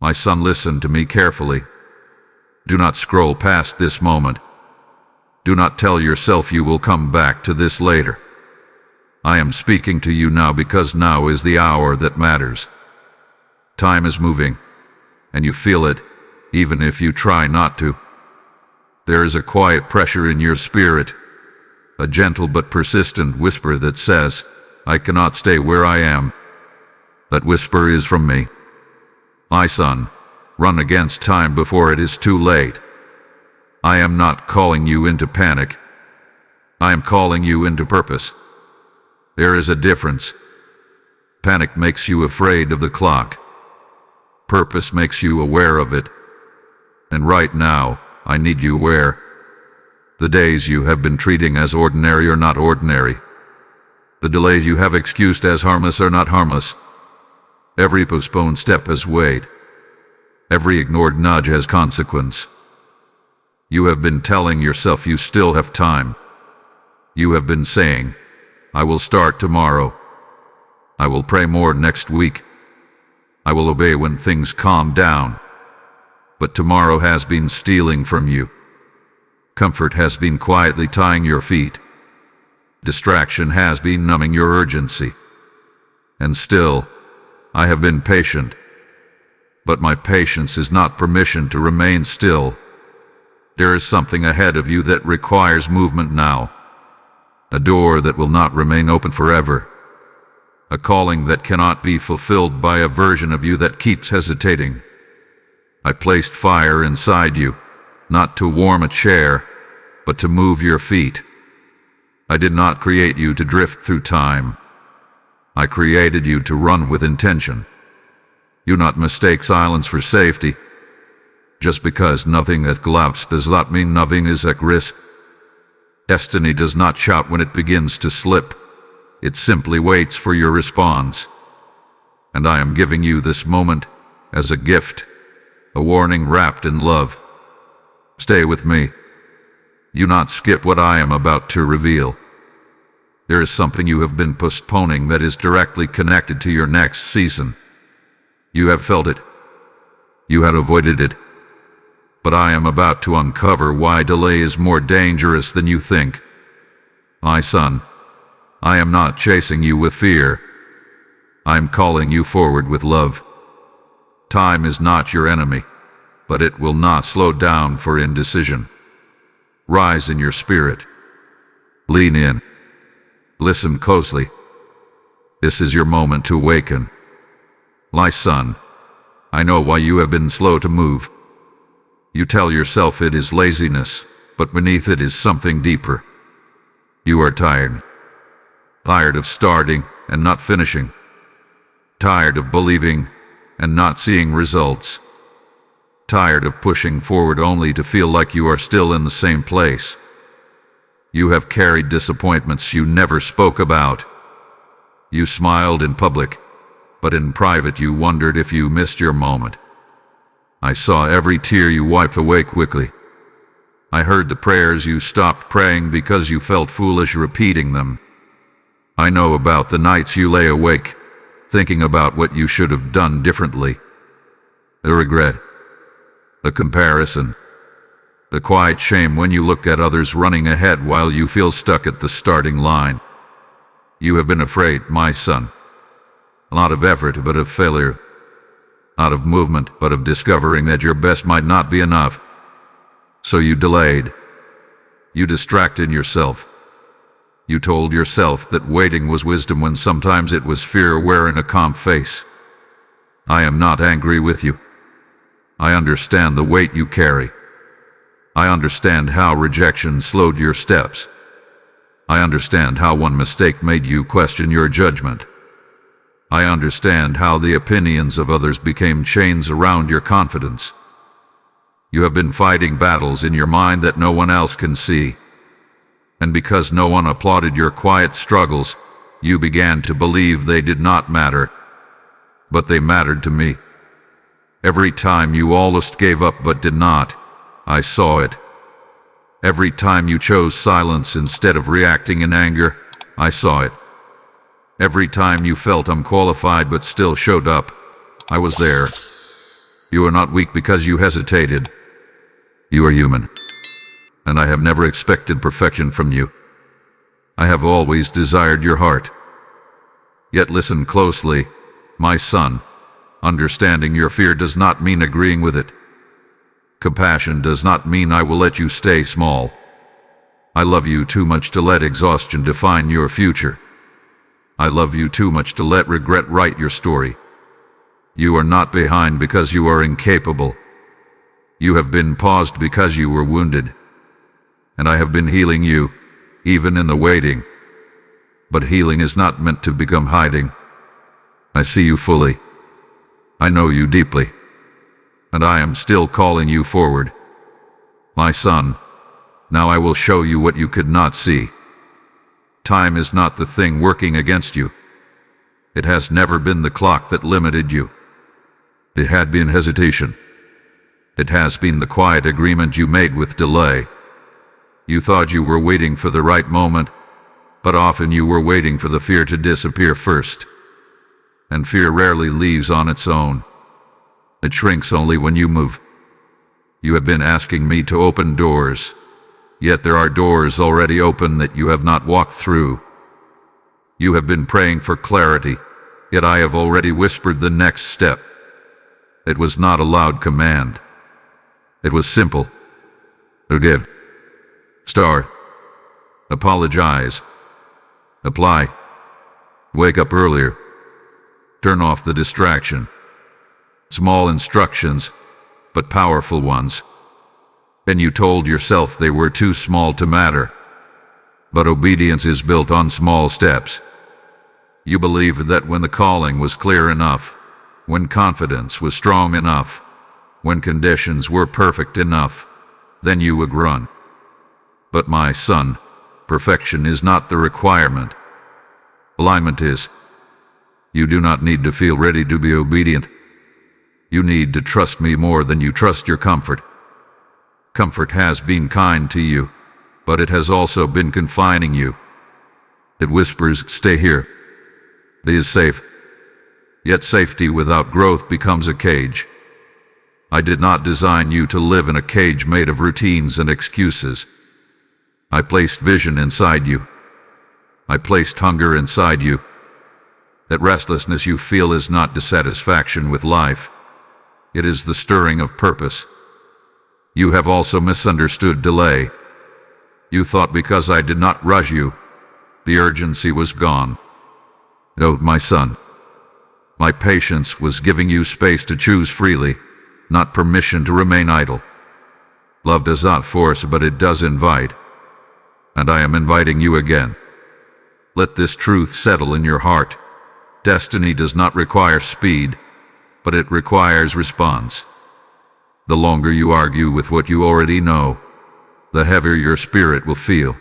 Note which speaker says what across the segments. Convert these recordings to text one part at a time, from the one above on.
Speaker 1: My son, listen to me carefully. Do not scroll past this moment. Do not tell yourself you will come back to this later. I am speaking to you now because now is the hour that matters. Time is moving, and you feel it, even if you try not to. There is a quiet pressure in your spirit, a gentle but persistent whisper that says, I cannot stay where I am. That whisper is from me. My son, run against time before it is too late. I am not calling you into panic. I am calling you into purpose. There is a difference. Panic makes you afraid of the clock. Purpose makes you aware of it. And right now, I need you aware. The days you have been treating as ordinary are not ordinary. The delays you have excused as harmless are not harmless. Every postponed step has weight. Every ignored nudge has consequence. You have been telling yourself you still have time. You have been saying, I will start tomorrow. I will pray more next week. I will obey when things calm down. But tomorrow has been stealing from you. Comfort has been quietly tying your feet. Distraction has been numbing your urgency. And still, I have been patient. But my patience is not permission to remain still. There is something ahead of you that requires movement now. A door that will not remain open forever. A calling that cannot be fulfilled by a version of you that keeps hesitating. I placed fire inside you, not to warm a chair, but to move your feet. I did not create you to drift through time. I created you to run with intention. Do not mistake silence for safety. Just because nothing has collapsed does not mean nothing is at risk. Destiny does not shout when it begins to slip. It simply waits for your response. And I am giving you this moment as a gift, a warning wrapped in love. Stay with me. Do not skip what I am about to reveal. There is something you have been postponing that is directly connected to your next season. You have felt it. You had avoided it. But I am about to uncover why delay is more dangerous than you think. My son, I am not chasing you with fear. I am calling you forward with love. Time is not your enemy, but it will not slow down for indecision. Rise in your spirit. Lean in. Listen closely. This is your moment to awaken. My son, I know why you have been slow to move. You tell yourself it is laziness, but beneath it is something deeper. You are tired. Tired of starting and not finishing. Tired of believing and not seeing results. Tired of pushing forward only to feel like you are still in the same place. You have carried disappointments you never spoke about. You smiled in public, but in private you wondered if you missed your moment. I saw every tear you wiped away quickly. I heard the prayers you stopped praying because you felt foolish repeating them. I know about the nights you lay awake, thinking about what you should have done differently. The regret, the comparison, the quiet shame when you look at others running ahead while you feel stuck at the starting line. You have been afraid, my son. Not of effort, but of failure. Not of movement, but of discovering that your best might not be enough. So you delayed. You distracted yourself. You told yourself that waiting was wisdom when sometimes it was fear wearing a calm face. I am not angry with you. I understand the weight you carry. I understand how rejection slowed your steps. I understand how one mistake made you question your judgment. I understand how the opinions of others became chains around your confidence. You have been fighting battles in your mind that no one else can see. And because no one applauded your quiet struggles, you began to believe they did not matter. But they mattered to me. Every time you almost gave up but did not, I saw it. Every time you chose silence instead of reacting in anger, I saw it. Every time you felt unqualified but still showed up, I was there. You are not weak because you hesitated. You are human, and I have never expected perfection from you. I have always desired your heart. Yet listen closely, my son. Understanding your fear does not mean agreeing with it. Compassion does not mean I will let you stay small. I love you too much to let exhaustion define your future. I love you too much to let regret write your story. You are not behind because you are incapable. You have been paused because you were wounded. And I have been healing you, even in the waiting. But healing is not meant to become hiding. I see you fully. I know you deeply. And I am still calling you forward. My son, now I will show you what you could not see. Time is not the thing working against you. It has never been the clock that limited you. It had been hesitation. It has been the quiet agreement you made with delay. You thought you were waiting for the right moment, but often you were waiting for the fear to disappear first. And fear rarely leaves on its own. It shrinks only when you move. You have been asking me to open doors, yet there are doors already open that you have not walked through. You have been praying for clarity, yet I have already whispered the next step. It was not a loud command. It was simple. Forgive. Start. Apologize. Apply. Wake up earlier. Turn off the distraction. Small instructions, but powerful ones. Then you told yourself they were too small to matter. But obedience is built on small steps. You believed that when the calling was clear enough, when confidence was strong enough, when conditions were perfect enough, then you would run. But my son, perfection is not the requirement. Alignment is. You do not need to feel ready to be obedient. You need to trust me more than you trust your comfort. Comfort has been kind to you, but it has also been confining you. It whispers, stay here. It is safe. Yet safety without growth becomes a cage. I did not design you to live in a cage made of routines and excuses. I placed vision inside you. I placed hunger inside you. That restlessness you feel is not dissatisfaction with life. It is the stirring of purpose. You have also misunderstood delay. You thought because I did not rush you, the urgency was gone. Oh, my son, my patience was giving you space to choose freely, not permission to remain idle. Love does not force, but it does invite. And I am inviting you again. Let this truth settle in your heart. Destiny does not require speed, but it requires response. The longer you argue with what you already know, the heavier your spirit will feel.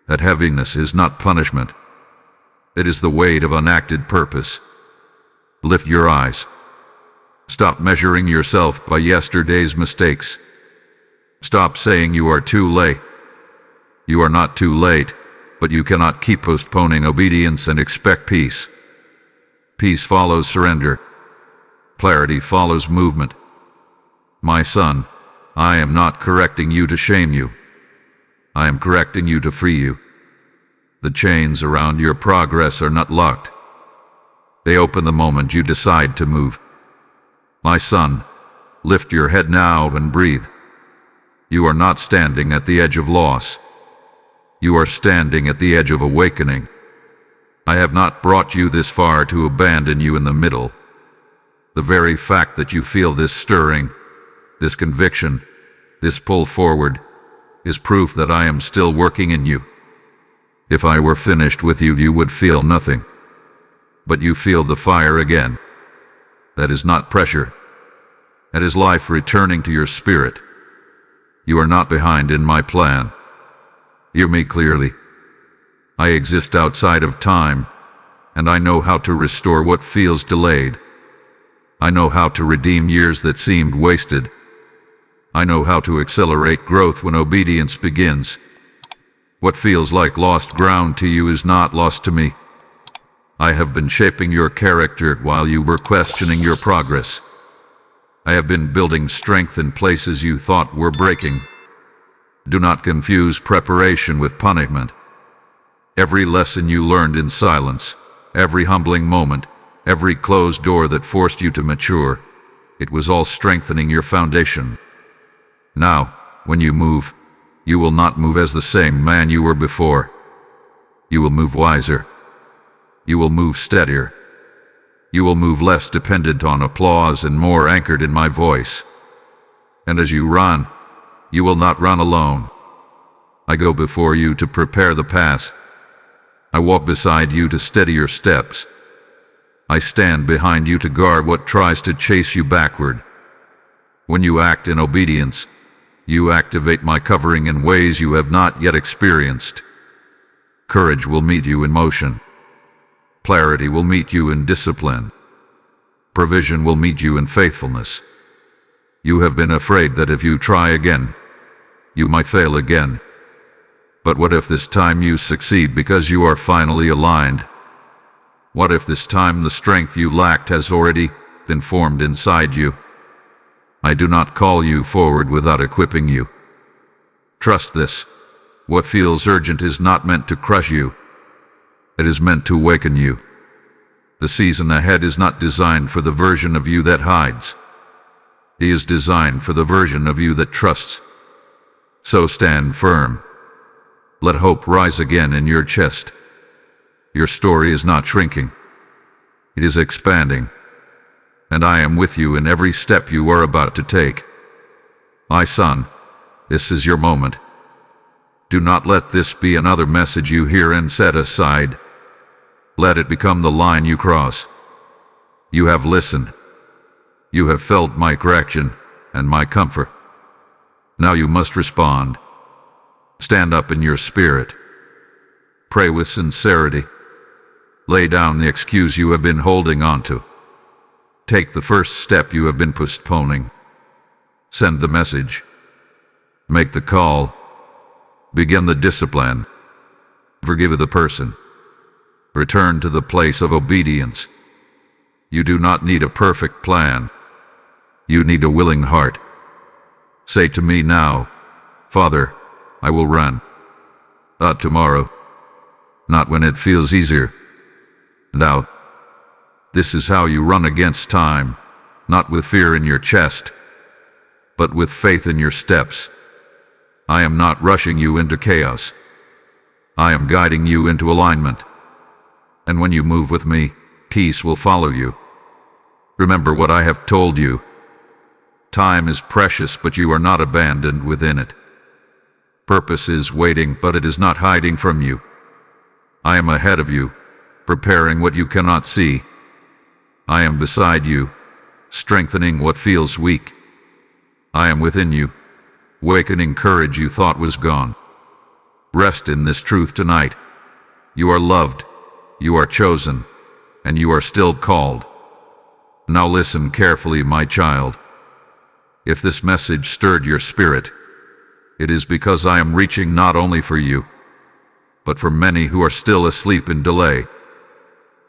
Speaker 1: That heaviness is not punishment. It is the weight of unacted purpose. Lift your eyes. Stop measuring yourself by yesterday's mistakes. Stop saying you are too late. You are not too late, but you cannot keep postponing obedience and expect peace. Peace follows surrender. Clarity follows movement. My son, I am not correcting you to shame you. I am correcting you to free you. The chains around your progress are not locked. They open the moment you decide to move. My son, lift your head now and breathe. You are not standing at the edge of loss. You are standing at the edge of awakening. I have not brought you this far to abandon you in the middle. The very fact that you feel this stirring, this conviction, this pull forward, is proof that I am still working in you. If I were finished with you, you would feel nothing. But you feel the fire again. That is not pressure. That is life returning to your spirit. You are not behind in my plan. Hear me clearly. I exist outside of time, and I know how to restore what feels delayed. I know how to redeem years that seemed wasted. I know how to accelerate growth when obedience begins. What feels like lost ground to you is not lost to me. I have been shaping your character while you were questioning your progress. I have been building strength in places you thought were breaking. Do not confuse preparation with punishment. Every lesson you learned in silence, every humbling moment, every closed door that forced you to mature, it was all strengthening your foundation. Now, when you move, you will not move as the same man you were before. You will move wiser. You will move steadier. You will move less dependent on applause and more anchored in my voice. And as you run, you will not run alone. I go before you to prepare the path. I walk beside you to steady your steps. I stand behind you to guard what tries to chase you backward. When you act in obedience, you activate my covering in ways you have not yet experienced. Courage will meet you in motion. Clarity will meet you in discipline. Provision will meet you in faithfulness. You have been afraid that if you try again, you might fail again. But what if this time you succeed because you are finally aligned? What if this time the strength you lacked has already been formed inside you? I do not call you forward without equipping you. Trust this. What feels urgent is not meant to crush you. It is meant to awaken you. The season ahead is not designed for the version of you that hides. It is designed for the version of you that trusts. So stand firm. Let hope rise again in your chest. Your story is not shrinking. It is expanding. And I am with you in every step you are about to take. My son, this is your moment. Do not let this be another message you hear and set aside. Let it become the line you cross. You have listened. You have felt my correction and my comfort. Now you must respond. Stand up in your spirit. Pray with sincerity. Lay down the excuse you have been holding on to. Take the first step you have been postponing. Send the message. Make the call. Begin the discipline. Forgive the person. Return to the place of obedience. You do not need a perfect plan. You need a willing heart. Say to me now, Father, I will run. Not tomorrow. Not when it feels easier. Now, this is how you run against time, not with fear in your chest, but with faith in your steps. I am not rushing you into chaos. I am guiding you into alignment. And when you move with me, peace will follow you. Remember what I have told you. Time is precious, but you are not abandoned within it. Purpose is waiting, but it is not hiding from you. I am ahead of you, preparing what you cannot see. I am beside you, strengthening what feels weak. I am within you, awakening courage you thought was gone. Rest in this truth tonight. You are loved, you are chosen, and you are still called. Now listen carefully, my child. If this message stirred your spirit, it is because I am reaching not only for you, but for many who are still asleep in delay.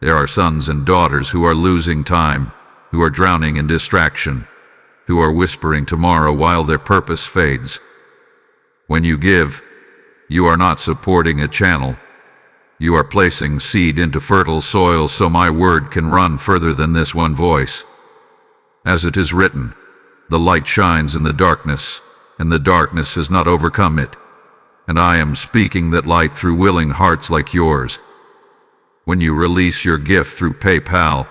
Speaker 1: There are sons and daughters who are losing time, who are drowning in distraction, who are whispering tomorrow while their purpose fades. When you give, you are not supporting a channel. You are placing seed into fertile soil so my word can run further than this one voice. As it is written, the light shines in the darkness, and the darkness has not overcome it. And I am speaking that light through willing hearts like yours. When you release your gift through PayPal,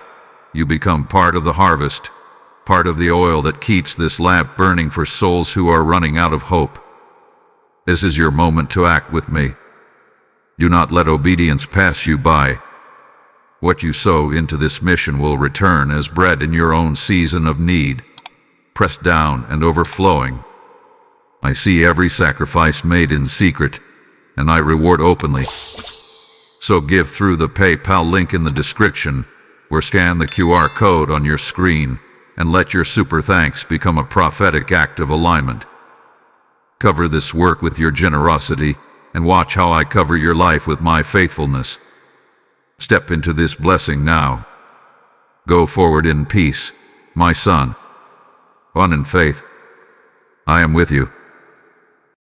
Speaker 1: you become part of the harvest, part of the oil that keeps this lamp burning for souls who are running out of hope. This is your moment to act with me. Do not let obedience pass you by. What you sow into this mission will return as bread in your own season of need, pressed down and overflowing. I see every sacrifice made in secret, and I reward openly. So give through the PayPal link in the description, or scan the QR code on your screen, and let your super thanks become a prophetic act of alignment. Cover this work with your generosity, and watch how I cover your life with my faithfulness. Step into this blessing now. Go forward in peace, my son. on in faith. I am with you.